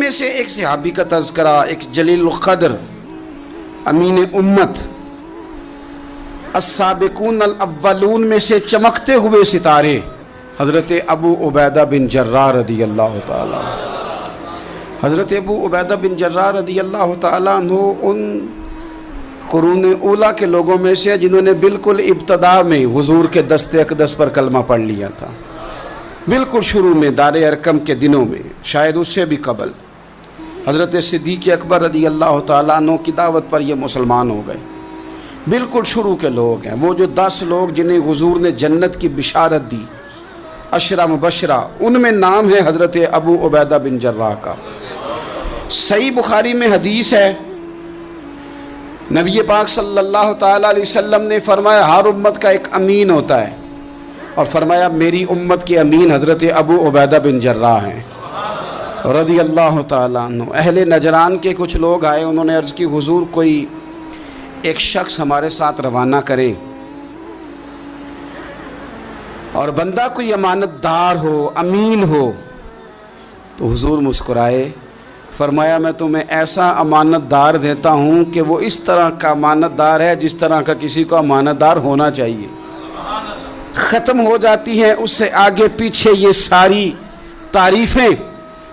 میں سے ایک صحابی کا تذکرہ، ایک جلیل القدر امین امت، السابقون الاولون میں سے چمکتے ہوئے ستارے حضرت ابو عبیدہ بن جراح رضی اللہ تعالیٰ۔ حضرت ابو عبیدہ بن جراح رضی اللہ تعالیٰ عنہ ان قرون اولیٰ کے لوگوں میں سے جنہوں نے بالکل ابتدا میں حضور کے دست اقدس پر کلمہ پڑھ لیا تھا، بالکل شروع میں دار ارقم کے دنوں میں، شاید اس سے بھی قبل۔ حضرت صدیق اکبر رضی اللہ تعالیٰ عنہ کی دعوت پر یہ مسلمان ہو گئے، بالکل شروع کے لوگ ہیں، وہ جو 10 لوگ جنہیں حضور نے جنت کی بشارت دی، 10 مبشرہ، ان میں نام ہے حضرت ابو عبیدہ بن جراح کا۔ صحیح بخاری میں حدیث ہے، نبی پاک صلی اللہ تعالیٰ علیہ وسلم نے فرمایا ہر امت کا ایک امین ہوتا ہے، اور فرمایا میری امت کے امین حضرت ابو عبیدہ بن جراح ہیں رضی اللہ تعالیٰ عنہ۔ اہل نجران کے کچھ لوگ آئے، انہوں نے عرض کی حضور کوئی ایک شخص ہمارے ساتھ روانہ کریں، اور بندہ کوئی امانت دار ہو، امین ہو۔ تو حضور مسکرائے، فرمایا میں تمہیں ایسا امانت دار دیتا ہوں کہ وہ اس طرح کا امانت دار ہے جس طرح کا کسی کو امانت دار ہونا چاہیے۔ ختم ہو جاتی ہیں اس سے آگے پیچھے یہ ساری تعریفیں۔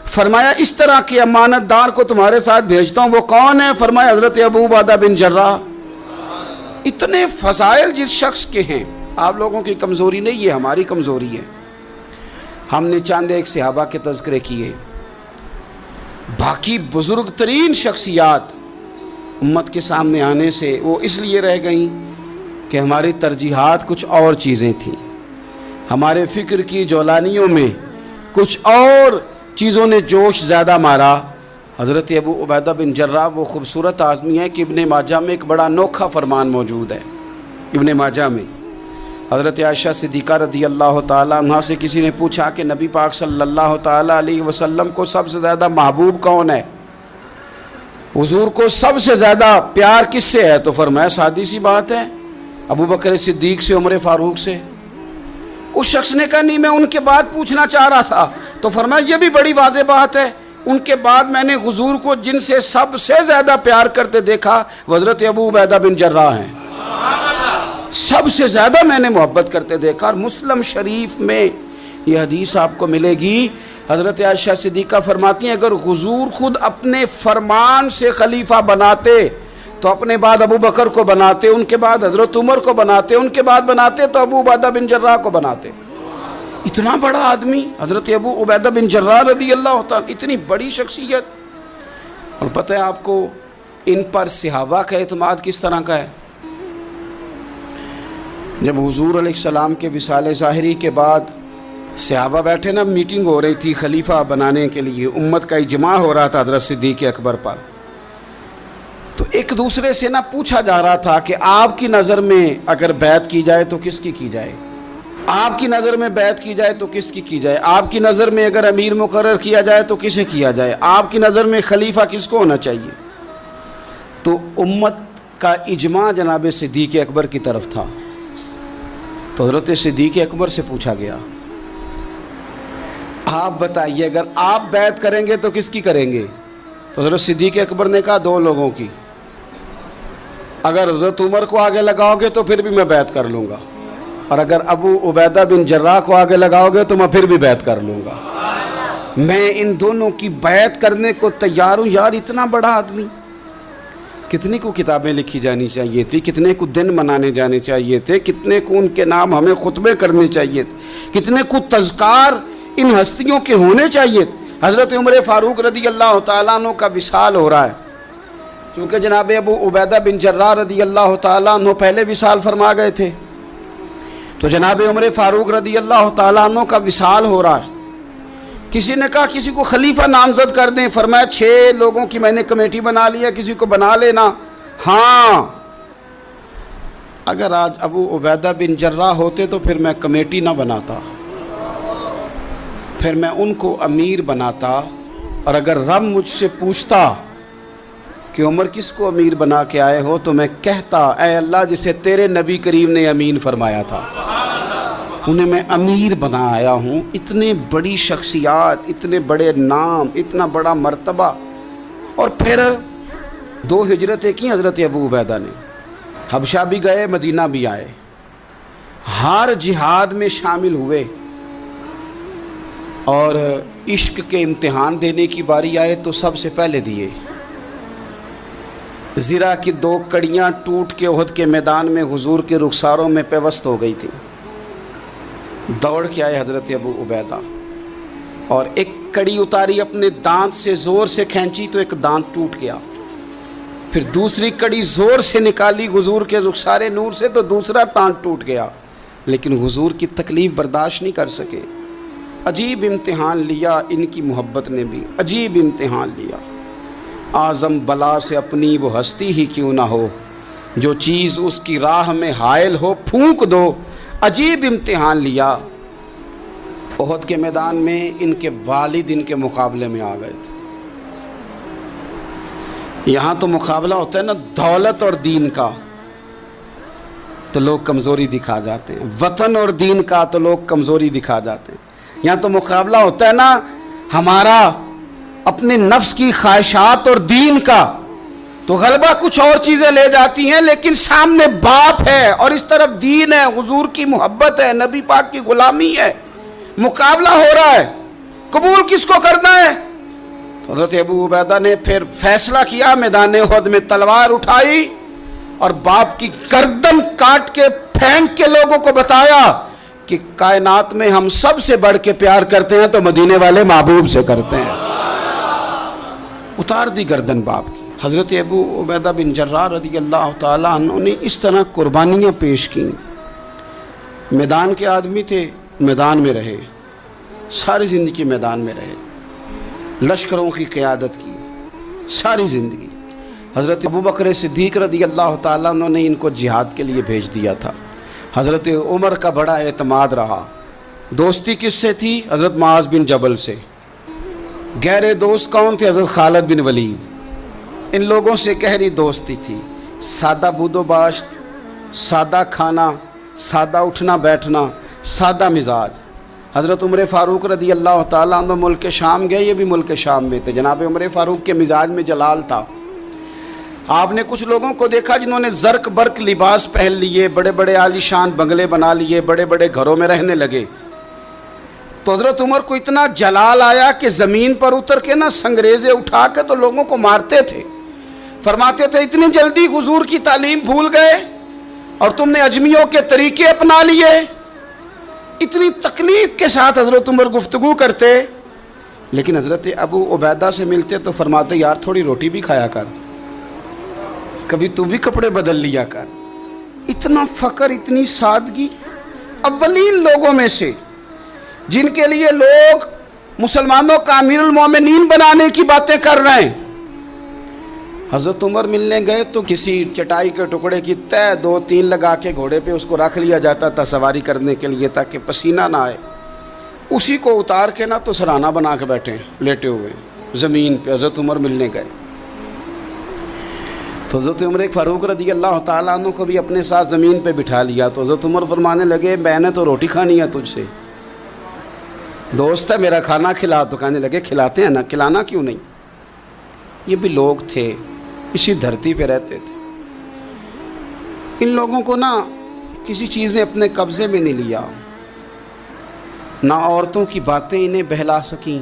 فرمایا اس طرح کے امانت دار کو تمہارے ساتھ بھیجتا ہوں، وہ کون ہے؟ فرمایا حضرت ابو عبیدہ بن جراح۔ اتنے فضائل جس شخص کے ہیں، آپ لوگوں کی کمزوری نہیں، یہ ہماری کمزوری ہے۔ ہم نے چاند ایک صحابہ کے تذکرے کیے، باقی بزرگ ترین شخصیات امت کے سامنے آنے سے وہ اس لیے رہ گئیں کہ ہماری ترجیحات کچھ اور چیزیں تھیں، ہمارے فکر کی جولانیوں میں کچھ اور چیزوں نے جوش زیادہ مارا۔ حضرت ابو عبیدہ بن جراح وہ خوبصورت آدمی ہے کہ ابن ماجہ میں ایک بڑا انوکھا فرمان موجود ہے۔ ابن ماجہ میں حضرت عائشہ صدیقہ رضی اللہ تعالیٰ عنہ سے کسی نے پوچھا کہ نبی پاک صلی اللہ تعالیٰ علیہ وسلم کو سب سے زیادہ محبوب کون ہے، حضور کو سب سے زیادہ پیار کس سے ہے؟ تو فرمایا سادی سی بات ہے، ابو بکر صدیق سے، عمر فاروق سے۔ اس شخص نے کہا نہیں، میں ان کے بعد پوچھنا چاہ رہا تھا۔ تو فرمایا یہ بھی بڑی واضح بات ہے، ان کے بعد میں نے حضور کو جن سے سب سے زیادہ پیار کرتے دیکھا وہ حضرت ابو عبیدہ بن جراح ہیں، سب سے زیادہ میں نے محبت کرتے دیکھا۔ اور مسلم شریف میں یہ حدیث آپ کو ملے گی، حضرت عائشہ صدیقہ فرماتی ہیں اگر حضور خود اپنے فرمان سے خلیفہ بناتے تو اپنے بعد ابو بکر کو بناتے، ان کے بعد حضرت عمر کو بناتے، ان کے بعد بناتے تو ابو عبیدہ بن جراح کو بناتے۔ اتنا بڑا آدمی حضرت ابو عبیدہ بن جراح رضی اللہ تعالیٰ، اتنی بڑی شخصیت۔ اور پتہ ہے آپ کو ان پر صحابہ کا اعتماد کس طرح کا ہے؟ جب حضور علیہ السلام کے وصال ظاہری کے بعد صحابہ بیٹھے نا، میٹنگ ہو رہی تھی خلیفہ بنانے کے لیے، امت کا اجماع ہو رہا تھا حضرت صدیق اکبر پر، تو ایک دوسرے سے نہ پوچھا جا رہا تھا کہ آپ کی نظر میں اگر بیعت کی جائے تو کس کی کی جائے، آپ کی نظر میں بیعت کی جائے تو کس کی کی جائے، آپ کی نظر میں اگر امیر مقرر کیا جائے تو کسے کیا جائے، آپ کی نظر میں خلیفہ کس کو ہونا چاہیے؟ تو امت کا اجماع جناب صدیق اکبر کی طرف تھا۔ تو حضرت صدیق اکبر سے پوچھا گیا آپ بتائیے اگر آپ بیعت کریں گے تو کس کی کریں گے؟ تو حضرت صدیق اکبر نے کہا 2 لوگوں کی، اگر حضرت عمر کو آگے لگاؤ گے تو پھر بھی میں بیعت کر لوں گا، اور اگر ابو عبیدہ بن جراح کو آگے لگاؤ گے تو میں پھر بھی بیعت کر لوں گا۔ میں ان دونوں کی بیعت کرنے کو تیار ہوں۔ یار اتنا بڑا آدمی، کتنی کو کتابیں لکھی جانی چاہیے تھی، کتنے کو دن منانے جانے چاہیے تھے، کتنے کو ان کے نام ہمیں خطبے کرنے چاہیے تھے، کتنے کو تذکار ان ہستیوں کے ہونے چاہیے تھے۔ حضرت عمر فاروق رضی اللہ تعالیٰ عنہ کا وصال ہو رہا ہے، چونکہ جناب ابو عبیدہ بن جراح رضی اللہ تعالیٰ عنہ پہلے وصال فرما گئے تھے، تو جناب عمر فاروق رضی اللہ تعالیٰ عنہ کا وصال ہو رہا ہے۔ کسی نے کہا کسی کو خلیفہ نامزد کر دیں، فرمایا 6 لوگوں کی میں نے کمیٹی بنا لی ہے، کسی کو بنا لینا۔ ہاں اگر آج ابو عبیدہ بن جراح ہوتے تو پھر میں کمیٹی نہ بناتا، پھر میں ان کو امیر بناتا، اور اگر رب مجھ سے پوچھتا کہ عمر کس کو امیر بنا کے آئے ہو تو میں کہتا اے اللہ جسے تیرے نبی کریم نے امین فرمایا تھا۔ انہیں میں امیر بنا آیا ہوں. اتنے بڑی شخصیات، اتنے بڑے نام، اتنا بڑا مرتبہ. اور پھر 2 ہجرتیں کی حضرت ابو عبیدہ نے. حبشہ بھی گئے، مدینہ بھی آئے، ہر جہاد میں شامل ہوئے. اور عشق کے امتحان دینے کی باری آئے تو سب سے پہلے دیے. زرہ کی 2 کڑیاں ٹوٹ کے احد کے میدان میں حضور کے رخساروں میں پیوست ہو گئی تھی. دوڑ کے آئے حضرت ابو عبیدہ اور ایک کڑی اتاری، اپنے دانت سے زور سے کھینچی تو ایک دانت ٹوٹ گیا. پھر دوسری کڑی زور سے نکالی حضور کے رخسار نور سے تو دوسرا دانت ٹوٹ گیا. لیکن حضور کی تکلیف برداشت نہیں کر سکے. عجیب امتحان لیا ان کی محبت نے بھی، عجیب امتحان لیا. اعظم بلا سے اپنی وہ ہستی ہی کیوں نہ ہو، جو چیز اس کی راہ میں حائل ہو پھونک دو. عجیب امتحان لیا. احد کے میدان میں ان کے والد ان کے مقابلے میں آ گئے تھے. یہاں تو مقابلہ ہوتا ہے نا دولت اور دین کا، تو لوگ کمزوری دکھا جاتے ہیں. وطن اور دین کا تو لوگ کمزوری دکھا جاتے ہیں. یہاں تو مقابلہ ہوتا ہے نا ہمارا اپنے نفس کی خواہشات اور دین کا، تو غلبہ کچھ اور چیزیں لے جاتی ہیں، لیکن سامنے باپ ہے اور اس طرف دین ہے، حضور کی محبت ہے، نبی پاک کی غلامی ہے. مقابلہ ہو رہا ہے، قبول کس کو کرنا ہے؟ تو حضرت ابو عبیدہ نے پھر فیصلہ کیا، میدان احد میں تلوار اٹھائی اور باپ کی گردن کاٹ کے پھینک کے لوگوں کو بتایا کہ کائنات میں ہم سب سے بڑھ کے پیار کرتے ہیں تو مدینے والے محبوب سے کرتے ہیں. اتار دی گردن باپ کی. حضرت ابو عبیدہ بن جراح رضی اللہ تعالیٰ عنہ نے اس طرح قربانیاں پیش کیں. میدان کے آدمی تھے، میدان میں رہے، ساری زندگی میدان میں رہے، لشکروں کی قیادت کی ساری زندگی. حضرت ابوبکر صدیق رضی اللہ تعالیٰ عنہ نے ان کو جہاد کے لیے بھیج دیا تھا. حضرت عمر کا بڑا اعتماد رہا. دوستی کس سے تھی؟ حضرت معاذ بن جبل سے. گہرے دوست کون تھے؟ حضرت خالد بن ولید. ان لوگوں سے گہری دوستی تھی. سادہ بود و باشت، سادہ کھانا، سادہ اٹھنا بیٹھنا، سادہ مزاج. حضرت عمر فاروق رضی اللہ تعالیٰ عنہ ملک شام گئے، یہ بھی ملک شام میں تھے. جناب عمر فاروق کے مزاج میں جلال تھا. آپ نے کچھ لوگوں کو دیکھا جنہوں نے زرق برق لباس پہن لیے، بڑے بڑے عالی شان بنگلے بنا لیے، بڑے بڑے گھروں میں رہنے لگے. تو حضرت عمر کو اتنا جلال آیا کہ زمین پر اتر کے نا سنگریزے اٹھا کے تو لوگوں کو مارتے تھے. فرماتے تھے اتنی جلدی حضور کی تعلیم بھول گئے اور تم نے اجمیوں کے طریقے اپنا لیے. اتنی تکلیف کے ساتھ حضرت عمر گفتگو کرتے، لیکن حضرت ابو عبیدہ سے ملتے تو فرماتے یار تھوڑی روٹی بھی کھایا کر، کبھی تو بھی کپڑے بدل لیا کر. اتنا فقر، اتنی سادگی. اولین لوگوں میں سے جن کے لیے لوگ مسلمانوں کا امیر المومنین بنانے کی باتیں کر رہے ہیں. حضرت عمر ملنے گئے تو کسی چٹائی کے ٹکڑے کی تہ 2-3 لگا کے گھوڑے پہ اس کو رکھ لیا جاتا تھا سواری کرنے کے لیے تاکہ پسینہ نہ آئے. اسی کو اتار کے نا تو سرانہ بنا کے بیٹھے لیٹے ہوئے زمین پہ. حضرت عمر ملنے گئے تو حضرت عمر فاروق رضی اللہ تعالیٰ عنہ کو بھی اپنے ساتھ زمین پہ بٹھا لیا. تو حضرت عمر فرمانے لگے میں نے تو روٹی کھانی ہے تجھ سے، دوست ہے میرا، کھانا کھلا. تو کہنے لگے کھلاتے ہیں نا، کھلانا کیوں نہیں. یہ بھی لوگ تھے، اسی دھرتی پہ رہتے تھے. ان لوگوں کو نا کسی چیز نے اپنے قبضے میں نہیں لیا. نہ عورتوں کی باتیں انہیں بہلا سکیں،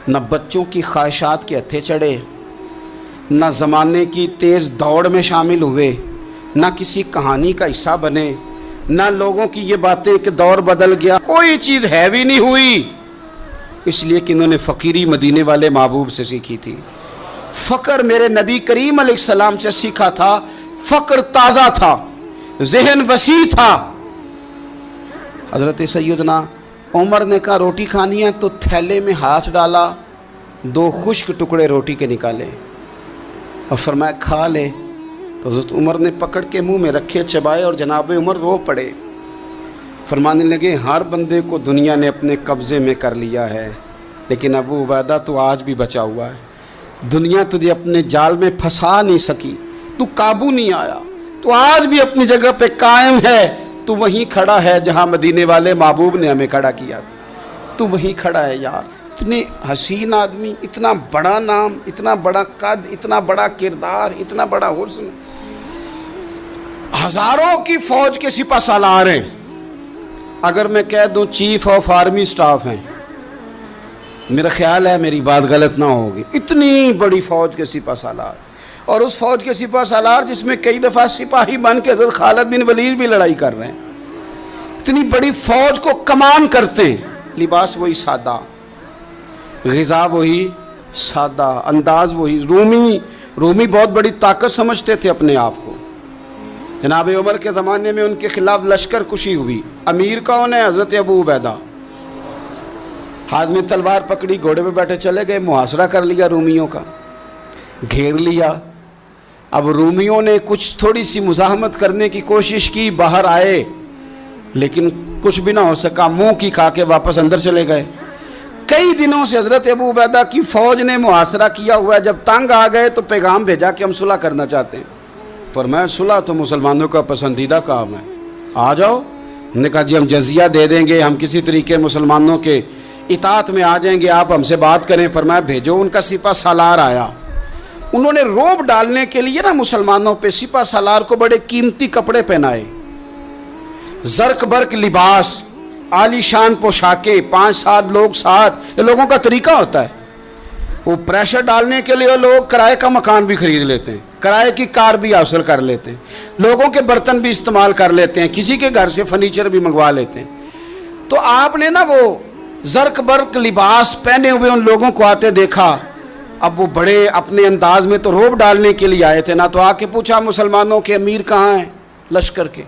نہ بچوں کی خواہشات کے ہتھے چڑھے، نہ زمانے کی تیز دوڑ میں شامل ہوئے، نہ کسی کہانی کا حصہ بنے، نہ لوگوں کی یہ باتیں کہ دور بدل گیا. کوئی چیز ہیوی نہیں ہوئی، اس لیے کہ انہوں نے فقیری مدینے والے محبوب سے سیکھی تھی. فقر میرے نبی کریم علیہ السلام سے سیکھا تھا. فقر تازہ تھا، ذہن وسیع تھا. حضرت سیدنا عمر نے کہا روٹی کھانی ہے تو تھیلے میں ہاتھ ڈالا، 2 خشک ٹکڑے روٹی کے نکالے اور فرمایا کھا لے. تو حضرت عمر نے پکڑ کے منہ میں رکھے، چبائے اور جناب عمر رو پڑے. فرمانے لگے ہر بندے کو دنیا نے اپنے قبضے میں کر لیا ہے، لیکن ابو عبیدہ تو آج بھی بچا ہوا ہے. دنیا تجھے اپنے جال میں پھنسا نہیں سکی، تو قابو نہیں آیا، تو آج بھی اپنی جگہ پہ قائم ہے. تو وہیں کھڑا ہے جہاں مدینے والے محبوب نے ہمیں کھڑا کیا تھا، تو وہیں کھڑا ہے یار۔ اتنے حسین آدمی، اتنا بڑا نام، اتنا بڑا قد، اتنا بڑا کردار، اتنا بڑا حسن، ہزاروں کی فوج کے سپہ سالار ہیں، اگر میں کہہ دوں چیف آف آرمی سٹاف ہیں، میرا خیال ہے میری بات غلط نہ ہوگی، اتنی بڑی فوج کے سپہ سالار، اور اس فوج کے سپہ سالار جس میں کئی دفعہ سپاہی بن کے حضرت خالد بن ولید بھی لڑائی کر رہے ہیں، اتنی بڑی فوج کو کمان کرتے ہیں، لباس وہی سادہ، غذا وہی سادہ، انداز وہی۔ رومی بہت بڑی طاقت سمجھتے تھے اپنے آپ کو۔ جناب عمر کے زمانے میں ان کے خلاف لشکر کشی ہوئی، امیر کون ہے؟ حضرت ابو عبیدہ، ہاتھ میں تلوار پکڑی، گھوڑے پہ بیٹھے چلے گئے، محاصرہ کر لیا رومیوں کا، گھیر لیا۔ اب رومیوں نے کچھ تھوڑی سی مزاحمت کرنے کی کوشش کی، باہر آئے لیکن کچھ بھی نہ ہو سکا، منہ کی کھا کے واپس اندر چلے گئے۔ کئی دنوں سے حضرت ابو عبیدہ کی فوج نے محاصرہ کیا ہوا ہے، جب تنگ آ گئے تو پیغام بھیجا کہ ہم صلح کرنا چاہتے ہیں۔ فرمایا صلح تو مسلمانوں کا پسندیدہ کام ہے، آ جاؤ۔ انہوں نے کہا جی ہم جزیہ دے دیں گے، ہم کسی طریقے مسلمانوں کے اطاعت میں آ جائیں گے، آپ ہم سے بات کریں۔ فرمایا بھیجو۔ ان کا سپہ سالار آیا، انہوں نے روب ڈالنے کے لیے نا مسلمانوں پہ سپہ سالار کو بڑے قیمتی کپڑے پہنائے، زرق برق لباس، عالی شان پوشاکیں، 5-7 لوگ ساتھ، یہ لوگوں کا طریقہ ہوتا ہے۔ وہ پریشر ڈالنے کے لیے لوگ کرائے کا مکان بھی خرید لیتے ہیں، کرائے کی کار بھی حاصل کر لیتے ہیں، لوگوں کے برتن بھی استعمال کر لیتے ہیں، کسی کے گھر سے فرنیچر بھی منگوا لیتے ہیں۔ تو آپ نے نا وہ زرق برق لباس پہنے ہوئے ان لوگوں کو آتے دیکھا۔ اب وہ بڑے اپنے انداز میں تو روب ڈالنے کے لیے آئے تھے نا، تو آ کے پوچھا مسلمانوں کے امیر کہاں ہیں لشکر کے؟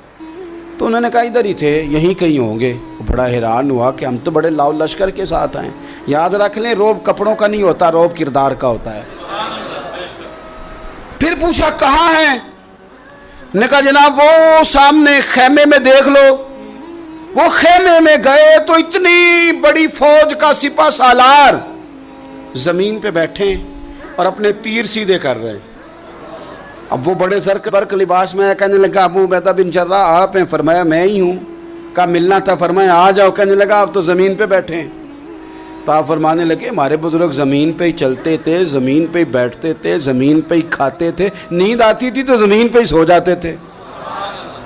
تو انہوں نے کہا ادھر ہی تھے، یہیں کہیں ہوں گے۔ وہ بڑا حیران ہوا کہ ہم تو بڑے لاؤ لشکر کے ساتھ آئے۔ یاد رکھ لیں روب کپڑوں کا نہیں ہوتا، روب کردار کا ہوتا ہے۔ پھر پوچھا کہاں ہیں؟ نے کہا جناب وہ سامنے خیمے میں دیکھ لو۔ وہ خیمے میں گئے تو اتنی بڑی فوج کا سپہ سالار زمین پہ بیٹھے اور اپنے تیر سیدھے کر رہے ہیں۔ اب وہ بڑے زرق برق لباس میں کہنے لگا ابو عبیدہ بن جراح آپ ہیں؟ فرمایا میں ہی ہوں۔ کہا ملنا تھا؟ فرمایا آ جاؤ۔ کہنے لگا آپ تو زمین پہ بیٹھے ہیں۔ تو آپ فرمانے لگے ہمارے بزرگ زمین پہ ہی چلتے تھے، زمین پہ ہی بیٹھتے تھے، زمین پہ ہی کھاتے تھے، نیند آتی تھی تو زمین پہ ہی سو جاتے تھے۔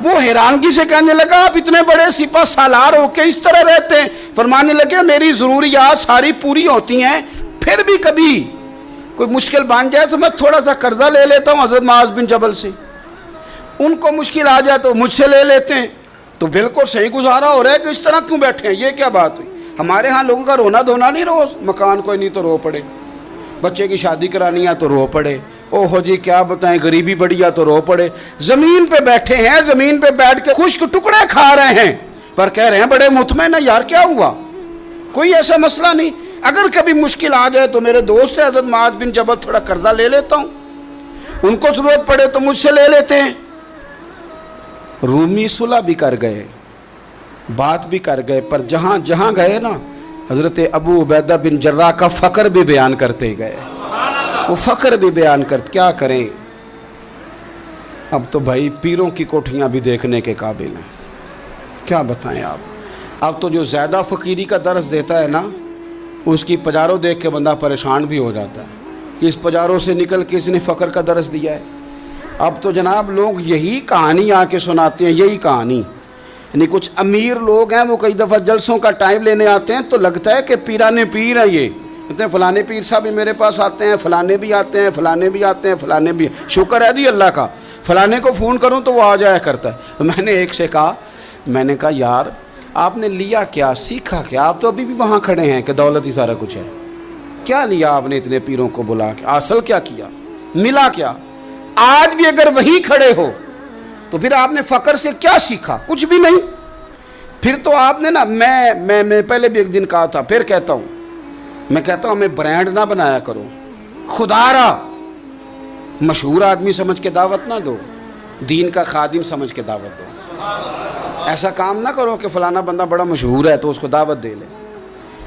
وہ حیرانگی سے کہنے لگا آپ اتنے بڑے سپہ سالار ہو کے اس طرح رہتے ہیں؟ فرمانے لگے میری ضروریات ساری پوری ہوتی ہیں، پھر بھی کبھی کوئی مشکل بن جائے تو میں تھوڑا سا قرضہ لے لیتا ہوں حضرت معاذ بن جبل سے، ان کو مشکل آ جائے تو مجھ سے لے لیتے ہیں۔ تو بالکل صحیح گزارا ہو رہا ہے کہ اس طرح کیوں بیٹھے ہیں، یہ کیا بات ہوئی؟ ہمارے ہاں لوگوں کا رونا دھونا نہیں، روز مکان کوئی نہیں تو رو پڑے، بچے کی شادی کرانی ہے تو رو پڑے، او ہو جی کیا بتائیں غریبی بڑی ہے تو رو پڑے۔ زمین پہ بیٹھے ہیں، زمین پہ بیٹھ کے خشک ٹکڑے کھا رہے ہیں، پر کہہ رہے ہیں بڑے مطمئن ہیں یار کیا ہوا، کوئی ایسا مسئلہ نہیں، اگر کبھی مشکل آ جائے تو میرے دوست ہے حضرت معاذ بن جبل تھوڑا قرضہ لے لیتا ہوں، ان کو ضرورت پڑے تو مجھ سے لے لیتے ہیں۔ رومی صلح بھی کر گئے، بات بھی کر گئے، پر جہاں جہاں گئے نا حضرت ابو عبیدہ بن جراح کا فقر بھی بیان کرتے گئے، وہ فقر بھی بیان کرتے۔ کیا کریں اب تو بھائی پیروں کی کوٹھیاں بھی دیکھنے کے قابل ہیں، کیا بتائیں آپ۔ اب تو جو زیادہ فقیری کا درس دیتا ہے نا اس کی پجاروں دیکھ کے بندہ پریشان بھی ہو جاتا ہے کہ اس پجاروں سے نکل کے اس نے فقر کا درس دیا ہے۔ اب تو جناب لوگ یہی کہانی آ کے سناتے ہیں، یہی کہانی، یعنی کچھ امیر لوگ ہیں وہ کئی دفعہ جلسوں کا ٹائم لینے آتے ہیں تو لگتا ہے کہ پیرانے پیر ہیں، یہ کہتے ہیں فلانے پیر صاحب بھی میرے پاس آتے ہیں، فلانے بھی آتے ہیں، فلانے بھی آتے ہیں، فلانے بھی، شکر ہے جی اللہ کا، فلانے کو فون کروں تو وہ آ جایا کرتا ہے۔ میں نے ایک سے کہا، میں نے کہا یار آپ نے لیا کیا، سیکھا کیا؟ آپ تو ابھی بھی وہاں کھڑے ہیں کہ دولت ہی سارا کچھ ہے، کیا لیا آپ نے اتنے پیروں کو بلا کے، حاصل کیا کیا، ملا کیا؟ آج بھی اگر وہیں کھڑے ہو تو پھر آپ نے فقر سے کیا سیکھا؟ کچھ بھی نہیں۔ پھر تو آپ نے نا میں پہلے بھی ایک دن کہا تھا، پھر کہتا ہوں، میں کہتا ہوں ہمیں برانڈ نہ بنایا کرو، خدا را مشہور آدمی سمجھ کے دعوت نہ دو، دین کا خادم سمجھ کے دعوت دو۔ ایسا کام نہ کرو کہ فلانا بندہ بڑا مشہور ہے تو اس کو دعوت دے لے۔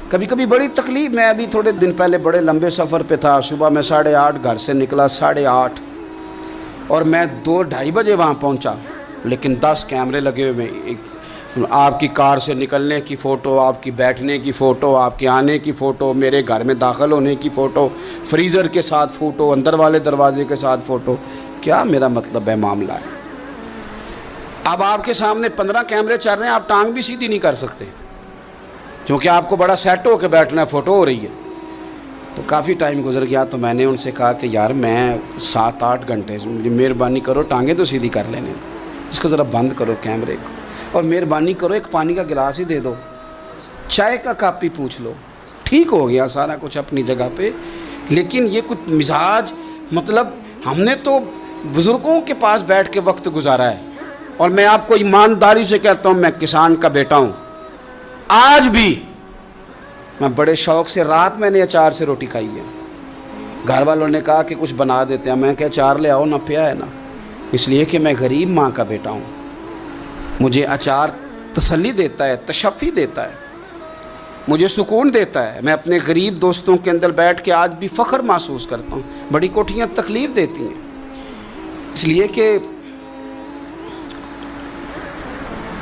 کبھی کبھی بڑی تکلیف، میں ابھی تھوڑے دن پہلے بڑے لمبے سفر پہ تھا، صبح میں 8:30 گھر سے نکلا، 8:30 اور میں 2-2:30 بجے وہاں پہنچا، لیکن 10 کیمرے لگے ہوئے، آپ کی کار سے نکلنے کی فوٹو، آپ کی بیٹھنے کی فوٹو، آپ کے آنے کی فوٹو، میرے گھر میں داخل ہونے کی فوٹو، فریزر کے ساتھ فوٹو، اندر والے دروازے کے ساتھ فوٹو. کیا میرا مطلب ہے معاملہ ہے. اب آپ کے سامنے 15 کیمرے چل رہے ہیں، آپ ٹانگ بھی سیدھی نہیں کر سکتے کیونکہ آپ کو بڑا سیٹ ہو کے بیٹھنا ہے، فوٹو ہو رہی ہے. تو کافی ٹائم گزر گیا تو میں نے ان سے کہا کہ یار میں 7-8 گھنٹے مجھے مہربانی کرو ٹانگیں تو سیدھی کر لینے، اس کو ذرا بند کرو کیمرے کو، اور مہربانی کرو ایک پانی کا گلاس ہی دے دو، چائے کا کپ ہی پوچھ لو. ٹھیک ہو گیا سارا کچھ اپنی جگہ پہ. لیکن یہ کچھ مزاج، مطلب ہم نے تو بزرگوں کے پاس بیٹھ کے وقت گزارا ہے. اور میں آپ کو ایمانداری سے کہتا ہوں، میں کسان کا بیٹا ہوں. آج بھی میں بڑے شوق سے، رات میں نے اچار سے روٹی کھائی ہے. گھر والوں نے کہا کہ کچھ بنا دیتے ہیں، میں کہا اچار لے آؤ، نہ پیا ہے نا. اس لیے کہ میں غریب ماں کا بیٹا ہوں. مجھے اچار تسلی دیتا ہے، تشفی دیتا ہے، مجھے سکون دیتا ہے. میں اپنے غریب دوستوں کے اندر بیٹھ کے آج بھی فخر محسوس کرتا ہوں. بڑی کوٹھیاں تکلیف دیتی ہیں، اس لیے کہ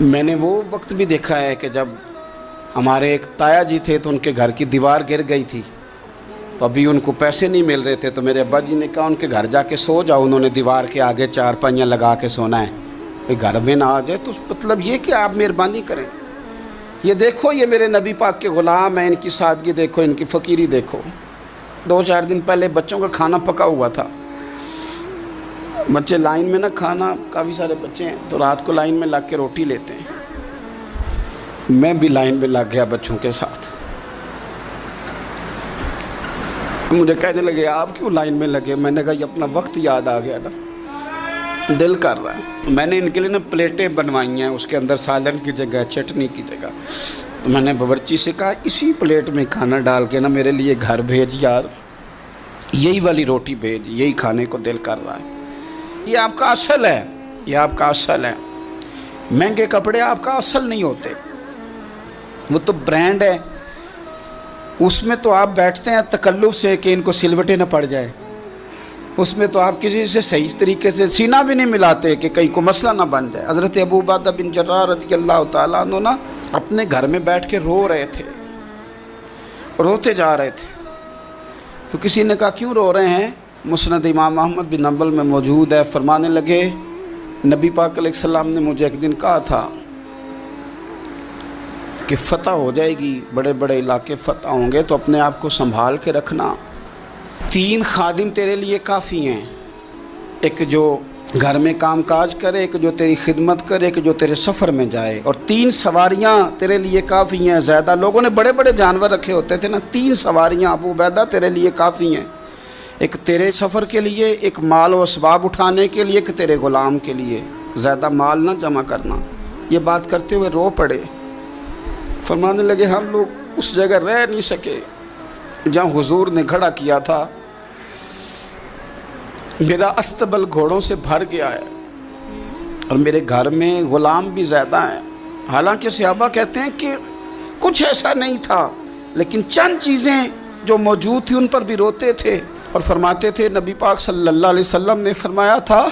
میں نے وہ وقت بھی دیکھا ہے کہ جب ہمارے ایک تایا جی تھے تو ان کے گھر کی دیوار گر گئی تھی، تو ابھی ان کو پیسے نہیں مل رہے تھے، تو میرے ابا جی نے کہا ان کے گھر جا کے سو جاؤ. انہوں نے دیوار کے آگے 4 پائیاں لگا کے سونا ہے، کوئی گھر میں نہ آ جائے. تو مطلب یہ کہ آپ مہربانی کریں. یہ دیکھو، یہ میرے نبی پاک کے غلام ہیں، ان کی سادگی دیکھو، ان کی فقیری دیکھو. 2-4 دن پہلے بچوں کا کھانا پکا ہوا تھا، بچے لائن میں نہ، کھانا کافی سارے بچے ہیں تو رات کو لائن میں لگ کے روٹی لیتے ہیں. میں بھی لائن میں لگ گیا بچوں کے ساتھ. مجھے کہنے لگے آپ کیوں لائن میں لگے؟ میں نے کہا یہ اپنا وقت یاد آ گیا نا، دل کر رہا ہے. میں نے ان کے لیے نا پلیٹیں بنوائی ہیں، اس کے اندر سالن کی جگہ چٹنی کی جگہ. تو میں نے باورچی سے کہا اسی پلیٹ میں کھانا ڈال کے نا میرے لیے گھر بھیج یار، یہی والی روٹی بھیج، یہی کھانے کو دل کر رہا ہے. یہ آپ کا اصل ہے، یہ آپ کا اصل ہے. مہنگے کپڑے آپ کا اصل نہیں ہوتے، وہ تو برانڈ ہے. اس میں تو آپ بیٹھتے ہیں تکلف سے کہ ان کو سلوٹیں نہ پڑ جائے. اس میں تو آپ کسی سے صحیح طریقے سے سینہ بھی نہیں ملاتے کہ کہیں کو مسئلہ نہ بن جائے. حضرت ابو عبیدہ بن جراح رضی اللہ تعالیٰ عنہ نا اپنے گھر میں بیٹھ کے رو رہے تھے، روتے جا رہے تھے. تو کسی نے کہا کیوں رو رہے ہیں؟ مسند امام احمد بن حنبل میں موجود ہے. فرمانے لگے نبی پاک علیہ السلام نے مجھے ایک دن کہا تھا کہ فتح ہو جائے گی، بڑے بڑے علاقے فتح ہوں گے، تو اپنے آپ کو سنبھال کے رکھنا. 3 خادم تیرے لیے کافی ہیں، ایک جو گھر میں کام کاج کرے، ایک جو تیری خدمت کرے، ایک جو تیرے سفر میں جائے، اور 3 سواریاں تیرے لیے کافی ہیں. زیادہ لوگوں نے بڑے بڑے جانور رکھے ہوتے تھے نا، 3 سواریاں ابو عبیدہ تیرے لیے کافی ہیں. ایک تیرے سفر کے لیے، ایک مال و اسباب اٹھانے کے لیے، ایک تیرے غلام کے لیے. زیادہ مال نہ جمع کرنا. یہ بات کرتے ہوئے رو پڑے. فرمانے لگے ہم لوگ اس جگہ رہ نہیں سکے جہاں حضور نے کھڑا کیا تھا. میرا استبل گھوڑوں سے بھر گیا ہے اور میرے گھر میں غلام بھی زیادہ ہیں. حالانکہ صحابہ کہتے ہیں کہ کچھ ایسا نہیں تھا، لیکن چند چیزیں جو موجود تھی ان پر بھی روتے تھے اور فرماتے تھے. نبی پاک صلی اللہ علیہ وسلم نے فرمایا تھا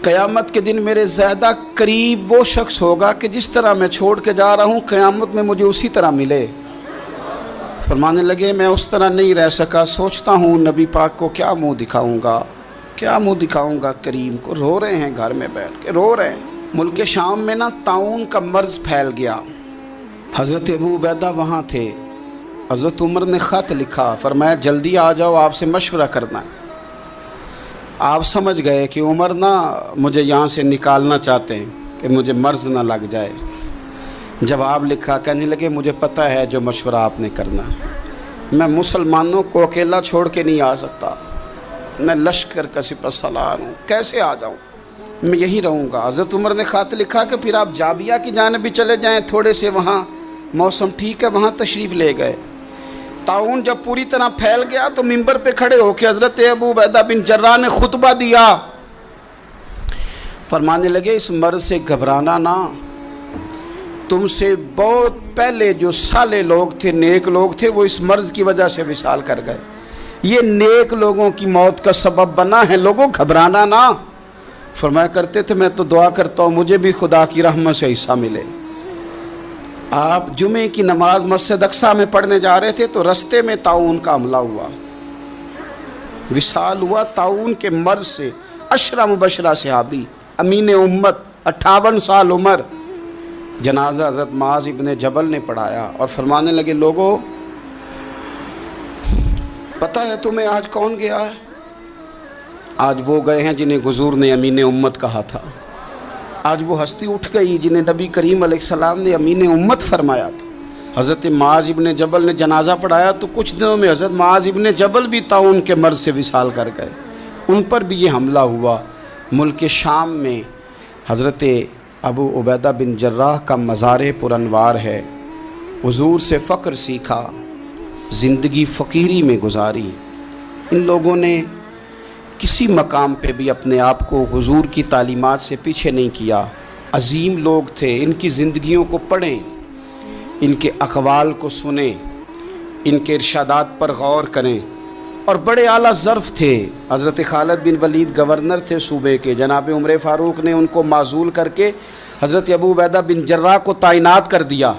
قیامت کے دن میرے زیادہ قریب وہ شخص ہوگا کہ جس طرح میں چھوڑ کے جا رہا ہوں قیامت میں مجھے اسی طرح ملے. فرمانے لگے میں اس طرح نہیں رہ سکا، سوچتا ہوں نبی پاک کو کیا منہ دکھاؤں گا، کیا منہ دکھاؤں گا کریم کو. رو رہے ہیں گھر میں بیٹھ کے، رو رہے ہیں. ملک شام میں نا طاعون کا مرض پھیل گیا. حضرت ابو عبیدہ وہاں تھے. حضرت عمر نے خط لکھا، فرمایا جلدی آ جاؤ، آپ سے مشورہ کرنا ہے. آپ سمجھ گئے کہ عمر نا مجھے یہاں سے نکالنا چاہتے ہیں کہ مجھے مرض نہ لگ جائے. جواب لکھا، کہنے لگے مجھے پتہ ہے جو مشورہ آپ نے کرنا ہے، میں مسلمانوں کو اکیلا چھوڑ کے نہیں آ سکتا، میں لشکر کا سپہ سالار ہوں، کیسے آ جاؤں، میں یہی رہوں گا. حضرت عمر نے خط لکھا کہ پھر آپ جابیہ کی جانب بھی چلے جائیں، تھوڑے سے وہاں موسم ٹھیک ہے، وہاں تشریف لے گئے. طاعون جب پوری طرح پھیل گیا تو منبر پہ کھڑے ہو کے حضرت ابو عبیدہ بن جراح نے خطبہ دیا. فرمانے لگے اس مرض سے گھبرانا نہ، تم سے بہت پہلے جو صالح لوگ تھے، نیک لوگ تھے، وہ اس مرض کی وجہ سے وصال کر گئے. یہ نیک لوگوں کی موت کا سبب بنا ہے، لوگوں گھبرانا نہ. فرمایا کرتے تھے میں تو دعا کرتا ہوں مجھے بھی خدا کی رحمت سے حصہ ملے. آپ جمعے کی نماز مسجد اقصیٰ میں پڑھنے جا رہے تھے تو رستے میں طاعون کا حملہ ہوا، وصال ہوا طاعون کے مرض سے۔ عشرہ مبشرہ صحابی، امین امت، 58 سال عمر، جنازہ حضرت معاذ ابن جبل نے پڑھایا اور فرمانے لگے لوگوں پتہ ہے تمہیں آج کون گیا ہے؟ آج وہ گئے ہیں جنہیں حضور نے امین امت کہا تھا، آج وہ ہستی اٹھ گئی جنہیں نبی کریم علیہ السلام نے امین امت فرمایا تھا۔ حضرت معاذ ابن جبل نے جنازہ پڑھایا تو کچھ دنوں میں حضرت معاذ ابن جبل بھی طاعون کے مرض سے وصال کر گئے، ان پر بھی یہ حملہ ہوا۔ ملک شام میں حضرت ابو عبیدہ بن جراح کا مزار پر انوار ہے، حضور سے فقر سیکھا، زندگی فقیری میں گزاری۔ ان لوگوں نے کسی مقام پہ بھی اپنے آپ کو حضور کی تعلیمات سے پیچھے نہیں کیا، عظیم لوگ تھے۔ ان کی زندگیوں کو پڑھیں، ان کے اقوال کو سنیں، ان کے ارشادات پر غور کریں، اور بڑے اعلیٰ ظرف تھے۔ حضرت خالد بن ولید گورنر تھے صوبے کے، جناب عمر فاروق نے ان کو معزول کر کے حضرت ابو عبیدہ بن جراح کو تعینات کر دیا۔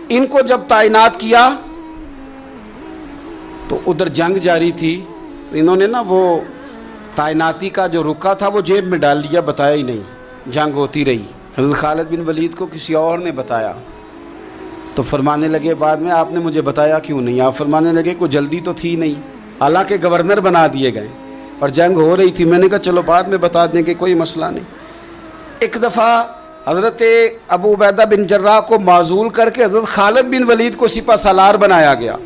ان کو جب تعینات کیا تو ادھر جنگ جاری تھی، انہوں نے وہ تعیناتی کا جو رکا تھا وہ جیب میں ڈال لیا، بتایا ہی نہیں، جنگ ہوتی رہی۔ حضرت خالد بن ولید کو کسی اور نے بتایا تو فرمانے لگے بعد میں آپ نے مجھے بتایا کیوں نہیں؟ آپ فرمانے لگے کوئی جلدی تو تھی نہیں، حالانکہ گورنر بنا دیے گئے اور جنگ ہو رہی تھی۔ میں نے کہا چلو بعد میں بتا دیں گے، کوئی مسئلہ نہیں۔ ایک دفعہ حضرت ابو عبیدہ بن جراح کو معزول کر کے حضرت خالد بن ولید کو سپہ سالار بنایا گیا،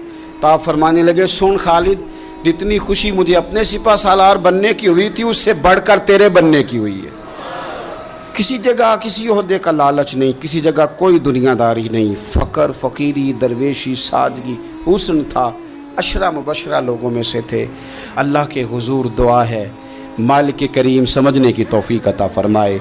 تو آپ فرمانے لگے سن خالد، جتنی خوشی مجھے اپنے سپہ سالار بننے کی ہوئی تھی اس سے بڑھ کر تیرے بننے کی ہوئی ہے۔ کسی جگہ کسی عہدے کا لالچ نہیں، کسی جگہ کوئی دنیا داری نہیں، فقر، فقیری، درویشی، سادگی، حسن تھا۔ عشرہ مبشرہ لوگوں میں سے تھے۔ اللہ کے حضور دعا ہے مالک کریم سمجھنے کی توفیق عطا فرمائے۔